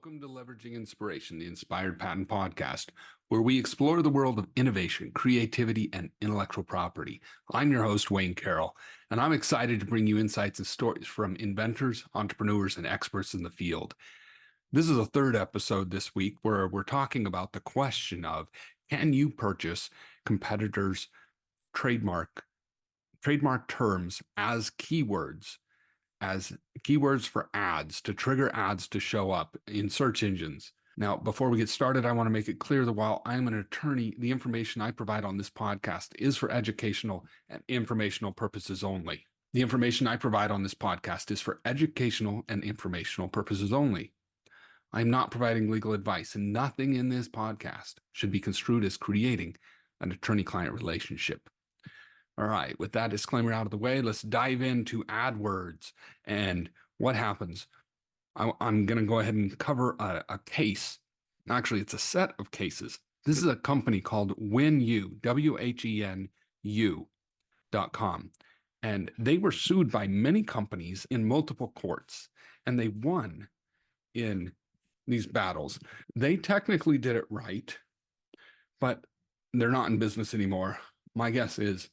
Welcome to Leveraging Inspiration, the Inspired Patent Podcast, where we explore the world of innovation, creativity, and intellectual property. I'm your host, Wayne Carroll, and I'm excited to bring you insights and stories from inventors, entrepreneurs, and experts in the field. This is a third episode this week where we're talking about the question of, can you purchase competitors' trademark terms as keywords for ads to trigger ads to show up in search engines? Now, before we get started, I want to make it clear that while I'm an attorney, the information I provide on this podcast is for educational and informational purposes only. The information I provide on this podcast is for educational and informational purposes only. I'm not providing legal advice, and nothing in this podcast should be construed as creating an attorney-client relationship. All right, with that disclaimer out of the way, let's dive into AdWords and what happens. I'm going to go ahead and cover a case. Actually, it's a set of cases. This is a company called WhenU, WhenU.com. And they were sued by many companies in multiple courts, and they won in these battles. They technically did it right, but they're not in business anymore. My guess is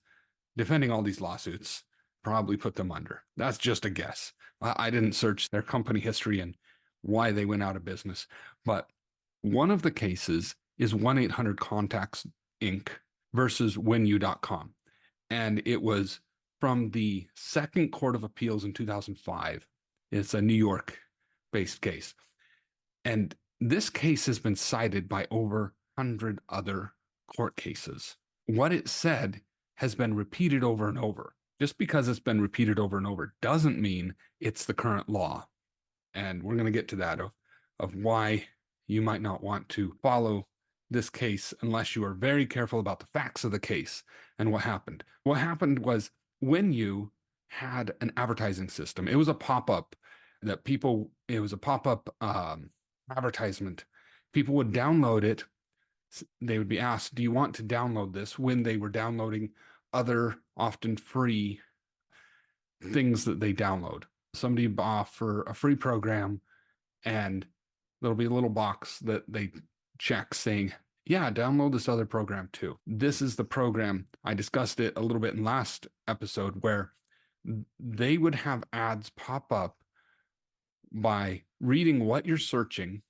defending all these lawsuits probably put them under. That's just a guess. I didn't search their company history and why they went out of business. But one of the cases is 1-800-CONTACTS Inc. versus WhenU.com. And it was from the Second Court of Appeals in 2005. It's a New York-based case. And this case has been cited by over 100 other court cases. What it said has been repeated over and over. Just because it's been repeated over and over doesn't mean it's the current law. And we're going to get to that of why you might not want to follow this case unless you are very careful about the facts of the case and what happened. What happened was WhenU had an advertising system. It was a pop-up advertisement. People would download it. They would be asked, do you want to download this, when they were downloading other often free things that they download. Somebody will offer a free program and there'll be a little box that they check saying, yeah, download this other program too. This is the program. I discussed it a little bit in last episode where they would have ads pop up by reading what you're searching.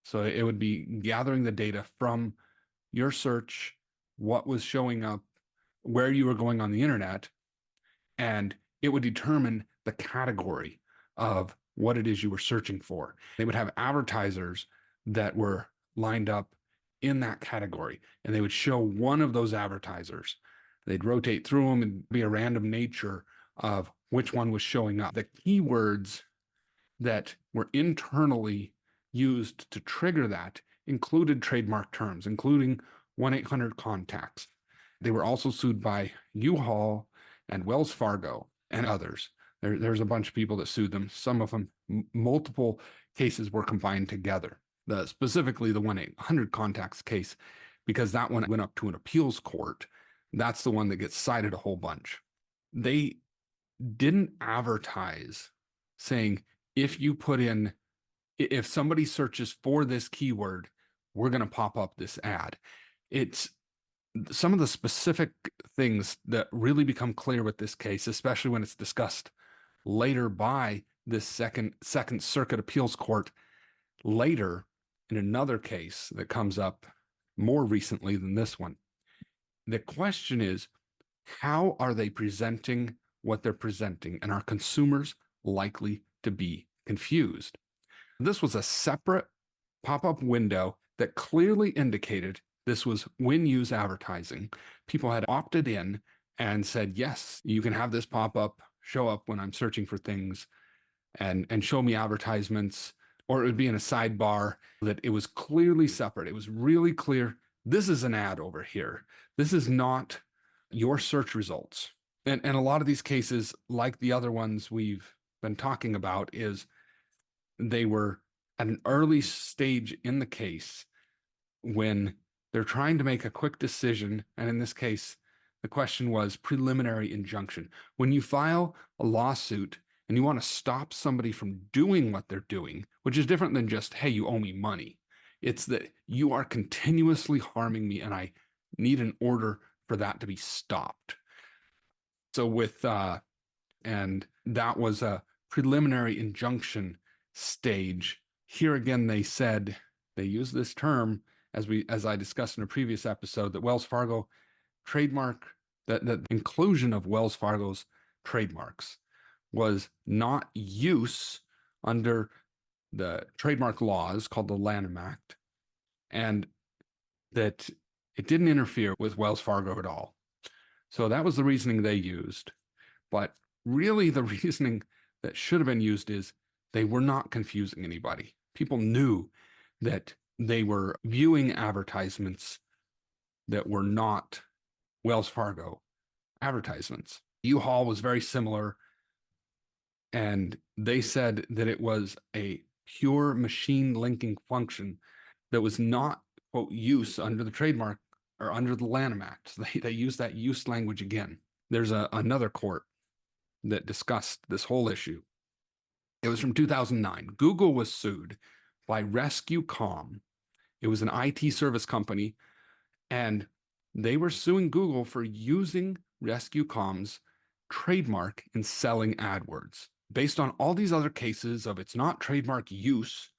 So it would be gathering the data from your search, what was showing up, where you were going on the internet, and it would determine the category of what it is you were searching for. They would have advertisers that were lined up in that category, and they would show one of those advertisers. They'd rotate through them and be a random nature of which one was showing up. The keywords that were internally used to trigger that included trademark terms, including 1-800-CONTACTS. They were also sued by U-Haul and Wells Fargo and others. There's a bunch of people that sued them. Some of them, multiple cases were combined together. Specifically the 1-800-CONTACTS case, because that one went up to an appeals court. That's the one that gets cited a whole bunch. They didn't advertise saying, if somebody searches for this keyword, we're going to pop up this ad. It's some of the specific things that really become clear with this case, especially when it's discussed later by this second circuit appeals court later in another case that comes up more recently than this one. The question is, how are they presenting what they're presenting? And are consumers likely to be confused? This was a separate pop-up window that clearly indicated this was WhenU's advertising. People had opted in and said, yes, you can have this pop-up show up when I'm searching for things and show me advertisements, or it would be in a sidebar that it was clearly separate. It was really clear. This is an ad over here. This is not your search results. And a lot of these cases, like the other ones we've been talking about, is they were at an early stage in the case when they're trying to make a quick decision. And in this case, the question was preliminary injunction. When you file a lawsuit and you want to stop somebody from doing what they're doing, which is different than just, hey, you owe me money. It's that you are continuously harming me and I need an order for that to be stopped. So and that was a preliminary injunction stage. Here again, they said, they used this term as I discussed in a previous episode, that Wells Fargo trademark, that the inclusion of Wells Fargo's trademarks was not use under the trademark laws called the Lanham Act, and that it didn't interfere with Wells Fargo at all. So that was the reasoning they used. But really, the reasoning that should have been used is they were not confusing anybody. People knew that they were viewing advertisements that were not Wells Fargo advertisements. U-Haul was very similar, and they said that it was a pure machine linking function that was not, quote, use under the trademark or under the Lanham Act. So they use that use language again. There's another court that discussed this whole issue. It was from 2009. Google was sued by Rescue.com. It was an IT service company, and they were suing Google for using Rescue.com's trademark in selling AdWords. Based on all these other cases of it's not trademark use,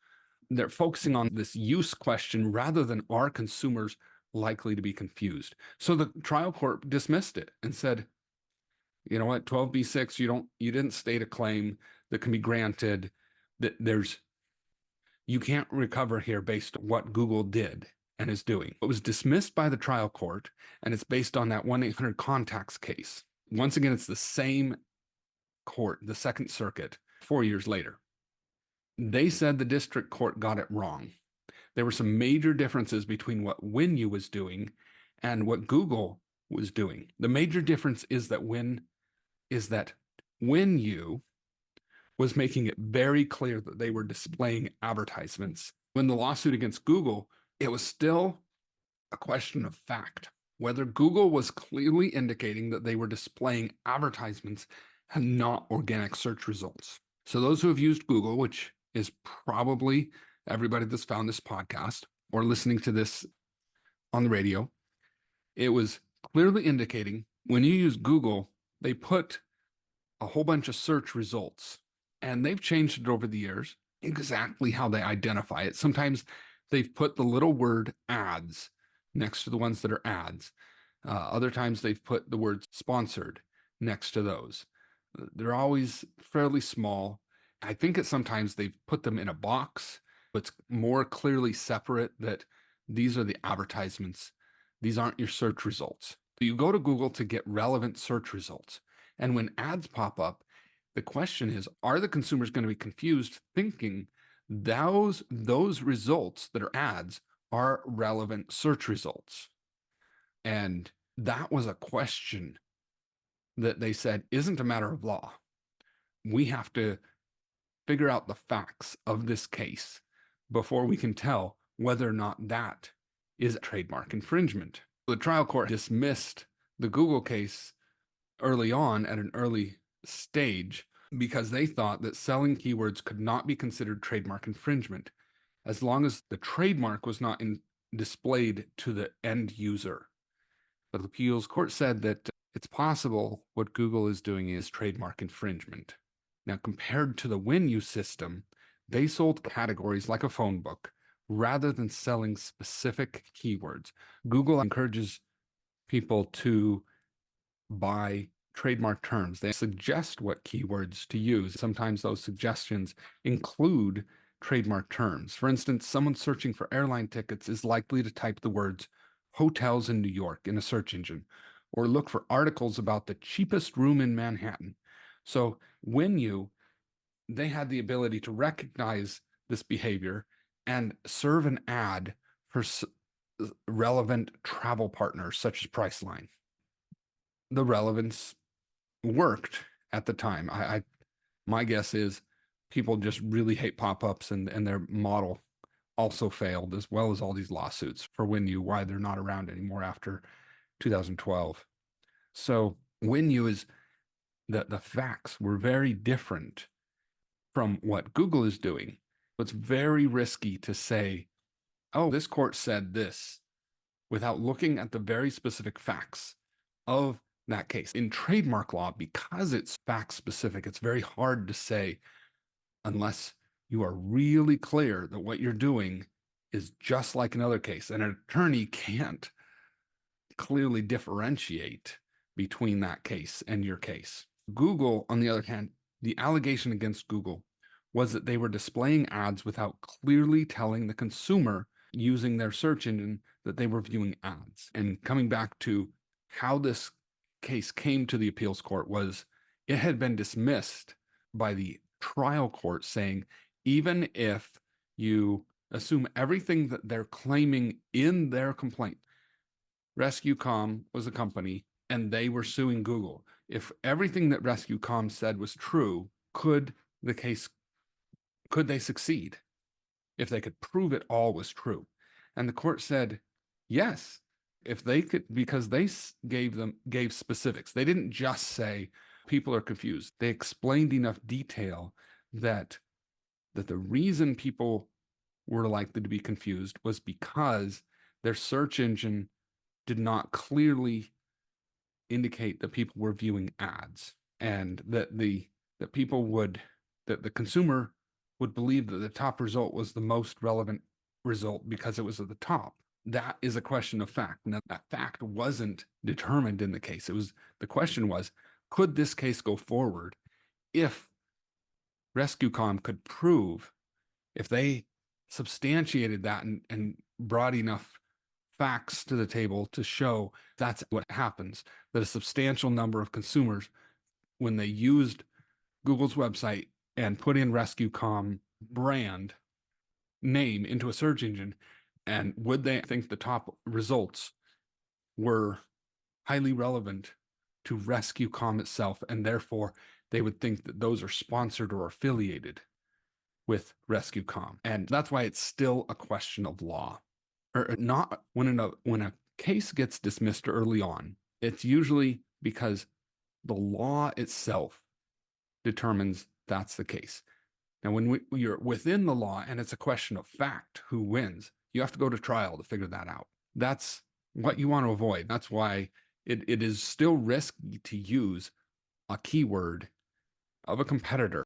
they're focusing on this use question rather than are consumers likely to be confused. So the trial court dismissed it and said, you know what, 12b6, you didn't state a claim that can be granted, that you can't recover here based on what Google did and is doing. It was dismissed by the trial court, and it's based on that 1-800-CONTACTS case. Once again, it's the same court, the Second Circuit, 4 years later. They said the district court got it wrong. There were some major differences between what WinU was doing and what Google was doing. The major difference is that WinU was making it very clear that they were displaying advertisements. When the lawsuit against Google, it was still a question of fact, whether Google was clearly indicating that they were displaying advertisements and not organic search results. So those who have used Google, which is probably everybody that's found this podcast or listening to this on the radio, it was clearly indicating when you use Google, they put a whole bunch of search results, and they've changed it over the years exactly how they identify it. Sometimes they've put the little word ads next to the ones that are ads. Other times they've put the word sponsored next to those. They're always fairly small. I think sometimes they've put them in a box, but it's more clearly separate that these are the advertisements. These aren't your search results. You go to Google to get relevant search results. And when ads pop up, the question is, are the consumers going to be confused thinking those results that are ads are relevant search results? And that was a question that they said isn't a matter of law. We have to figure out the facts of this case before we can tell whether or not that is trademark infringement. The trial court dismissed the Google case early on at an early stage because they thought that selling keywords could not be considered trademark infringement as long as the trademark was not displayed to the end user. But the appeals court said that it's possible what Google is doing is trademark infringement. Now, compared to the WinU system, they sold categories like a phone book rather than selling specific keywords. Google encourages people to buy trademark terms. They suggest what keywords to use. Sometimes those suggestions include trademark terms. For instance, someone searching for airline tickets is likely to type the words hotels in New York in a search engine, or look for articles about the cheapest room in Manhattan. So they had the ability to recognize this behavior and serve an ad for relevant travel partners such as Priceline. The relevance worked at the time. My guess is people just really hate pop-ups, and their model also failed, as well as all these lawsuits for WinU, why they're not around anymore after 2012. So WinU is the facts were very different from what Google is doing. It's very risky to say, oh, this court said this without looking at the very specific facts of that case. In trademark law, because it's fact specific, it's very hard to say unless you are really clear that what you're doing is just like another case. And an attorney can't clearly differentiate between that case and your case. Google, on the other hand, the allegation against Google was that they were displaying ads without clearly telling the consumer using their search engine that they were viewing ads. And coming back to how this case came to the appeals court was it had been dismissed by the trial court saying, even if you assume everything that they're claiming in their complaint, RescueCom was a company and they were suing Google. If everything that RescueCom said was true, could they succeed if they could prove it all was true? And the court said, yes, if they could, because they gave specifics. They didn't just say people are confused. They explained enough detail that the reason people were likely to be confused was because their search engine did not clearly indicate that people were viewing ads, and that the consumer would believe that the top result was the most relevant result because it was at the top. That is a question of fact. Now, that fact wasn't determined in the case. The question was, could this case go forward if RescueCom could prove, if they substantiated that and brought enough facts to the table to show that's what happens, that a substantial number of consumers, when they used Google's website and put in RescueCom brand name into a search engine, and would they think the top results were highly relevant to RescueCom itself, and therefore they would think that those are sponsored or affiliated with RescueCom. And that's why it's still a question of law. Or not. When a case gets dismissed early on, it's usually because the law itself determines that's the case. Now, when you're within the law and it's a question of fact, who wins, you have to go to trial to figure that out. That's what you want to avoid. That's why it is still risky to use a keyword of a competitor